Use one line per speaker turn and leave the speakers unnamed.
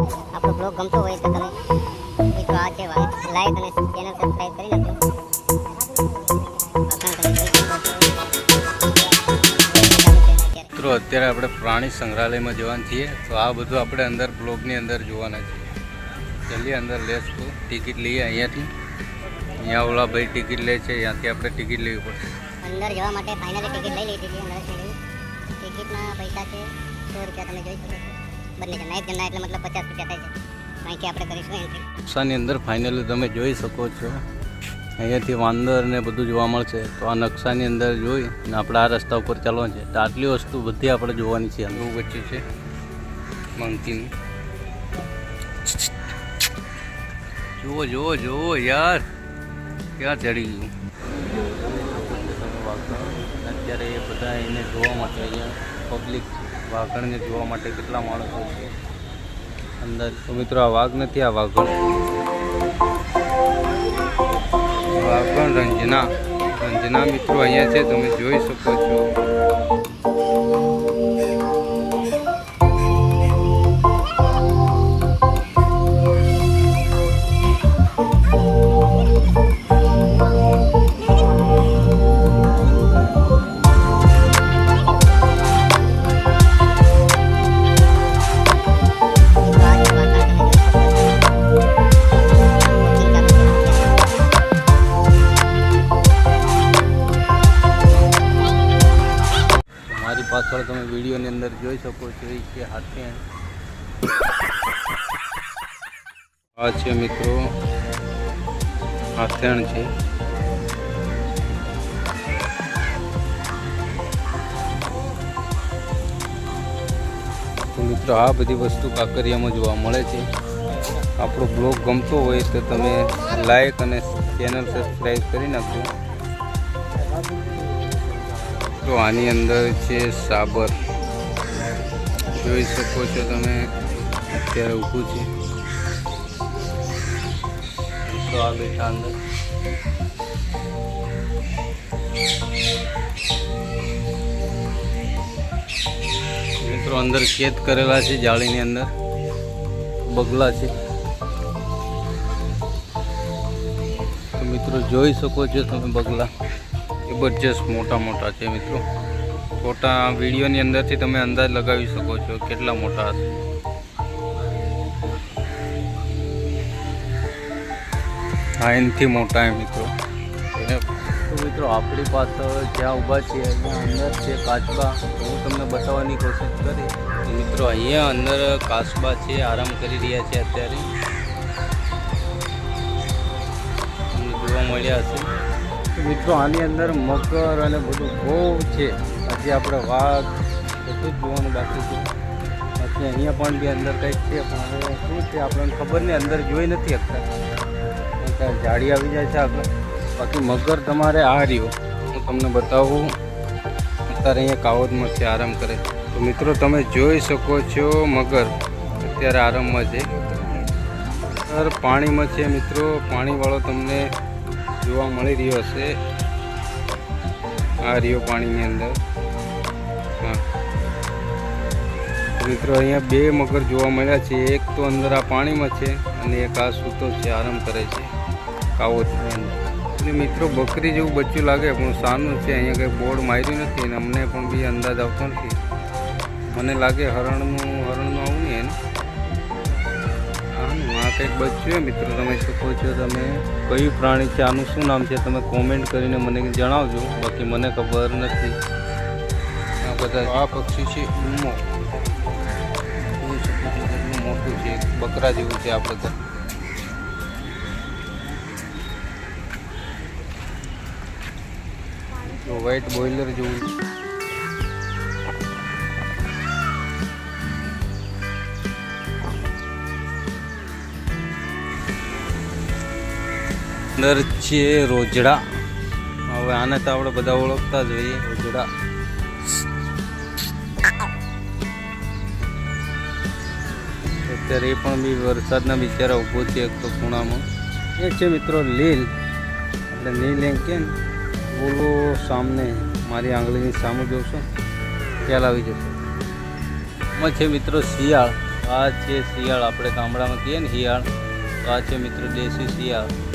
આપણો બ્લોગ ગમતો હોય તો તમે મિત્રો આ છે લાઈક અને ચેનલ સબસ્ક્રાઇબ કરી નાખજો.
મિત્રો અત્યારે આપણે પ્રાણી સંગ્રહાલયમાં જવાનું છીએ, તો આ બધું આપણે અંદર બ્લોગની અંદર જોવાના છે. જલ્દી અંદર લેશું, ટિકિટ લઈએ અહીંયાથી. અહીંયા ઓલા ભાઈ ટિકિટ લે છે, ત્યાંથી આપણે ટિકિટ લેવી પડશે.
અંદર જવા માટે ફાઇનલી ટિકિટ લઈ લીધી છે. નરેશની ટિકિટના પૈસા છે 100 રૂપિયા. તમે જોઈ શકો છો બદલે છે. નાઇટ જણા એટલે મતલબ 50 રૂપિયા થાય છે. અહીંથી આપણે કરીશું એન્ટ્રી.
નકશાની અંદર ફાઇનલી તમે જોઈ શકો છો, અહીંયાથી વાંદર ને બધું જોવા મળશે. તો આ નકશાની અંદર જોઈ અને આપણે આ રસ્તા ઉપર ચાલવાનું છે. તો આટલી વસ્તુ બધી આપણે જોવાની છે. બહુ વચ્ચે છે મંકીનું. જુઓ જુઓ જુઓ યાર, ક્યાં ચડી ગયું. અત્યારે એ બધા એને જોવા માટે અહીંયા પબ્લિક વાઘણને જોવા માટે કેટલા માણસો છે અંદર. તો મિત્રો આ વાઘ નથી, આ વાઘણ રંજના મિત્રો અહીંયા છે, તમે જોઈ શકો છો. પાછળ તમે વિડીયોની અંદર જોઈ શકો છો એ છે હાથેણ. આ છે મિત્રો હાથેણ છે. તો મિત્રો આ બધી વસ્તુ કાંકરિયામાં જોવા મળે છે. આપણો બ્લોગ ગમતો હોય તો તમે લાઈક અને ચેનલ સબસ્ક્રાઈબ કરી નાખજો. તો આની અંદર છે સાબર, જોઈ શકો છો તમે. અત્યારે ઊભું છે તો આ બેઠા અંદર. મિત્રો અંદર કેદ કરેલા છે જાળીની અંદર. બગલા છે. તો મિત્રો જોઈ શકો છો તમે બગલા જબરજસ્ત મોટા મોટા છે મિત્રો. ફોટા વિડીયોની અંદરથી તમે અંદાજ લગાવી શકો છો કેટલા મોટા હશે. હા એનાથી મોટા એ મિત્રો. તો મિત્રો આપણી પાસે જ્યાં ઊભા છીએ અહીંયા અંદર છે કાચબા. હું તમને બતાવવાની કોશિશ કરી. મિત્રો અહીંયા અંદર કાચબા છે, આરામ કરી રહ્યા છે અત્યારે. તમને જોવા મળ્યા હશે. મિત્રો આની અંદર મગર અને બધું બહુ છે. હજી આપણે વાઘ બધું જ જોવાનું બાકી છે. બાકી અહીંયા પણ બી અંદર કંઈક છે, પણ હવે શું છે આપણને ખબર નહીં, અંદર જોઈ નથી શકતા. જાળી આવી જાય છે આગળ. બાકી મગર તમારે આ રહ્યો હું તમને બતાવું. અત્યારે અહીંયા કાવતમાં છે, આરામ કરે. તો મિત્રો તમે જોઈ શકો છો મગર અત્યારે આરામમાં છે. પાણીમાં છે મિત્રો. પાણીવાળો તમને જોવા મળી રહ્યો હશે. આ રહ્યો પાણીની અંદર. હા મિત્રો અહીંયા બે મગર જોવા મળ્યા છે. એક તો અંદર આ પાણીમાં છે અને એક આ સૂતો છે, આરામ કરે છે કાવતની અંદર. એટલે મિત્રો બકરી જેવું બચ્ચું લાગે પણ સાનું છે. અહીંયા કંઈ બોર્ડ માર્યું નથી અને અમને પણ બી અંદાજ આવતો નથી. મને લાગે હરણનું આવું નહીં એને. આ કંઈક બચ્ચું મિત્રો. તમે શકો છો તમે કયું પ્રાણી છે, આનું શું નામ છે, તમે કોમેન્ટ કરીને મને જણાવજો. બાકી મને ખબર નથી. આ બધા આ પક્ષી છે ઊમો. મોટું છે, બકરા જેવું છે. આ બધા વ્હાઈટ બોઇલર જેવું છે. અંદર છે રોજડા. હવે આને તો આપણે બધા ઓળખતા જ હોઈએ, રોજડા. અત્યારે એ પણ બી વરસાદના બિચારા ઊભો છે એક તો ખૂણામાં. એ છે મિત્રો લીલ. એટલે લીલ એમ કે બોલો સામને મારી આંગળીની સામે જોશો ખ્યાલ આવી જશે. એમાં છે મિત્રો શિયાળ. આ છે શિયાળ, આપણે ગામડામાં કહીએ ને શિયાળ, તો આ છે મિત્રો દેશી શિયાળ.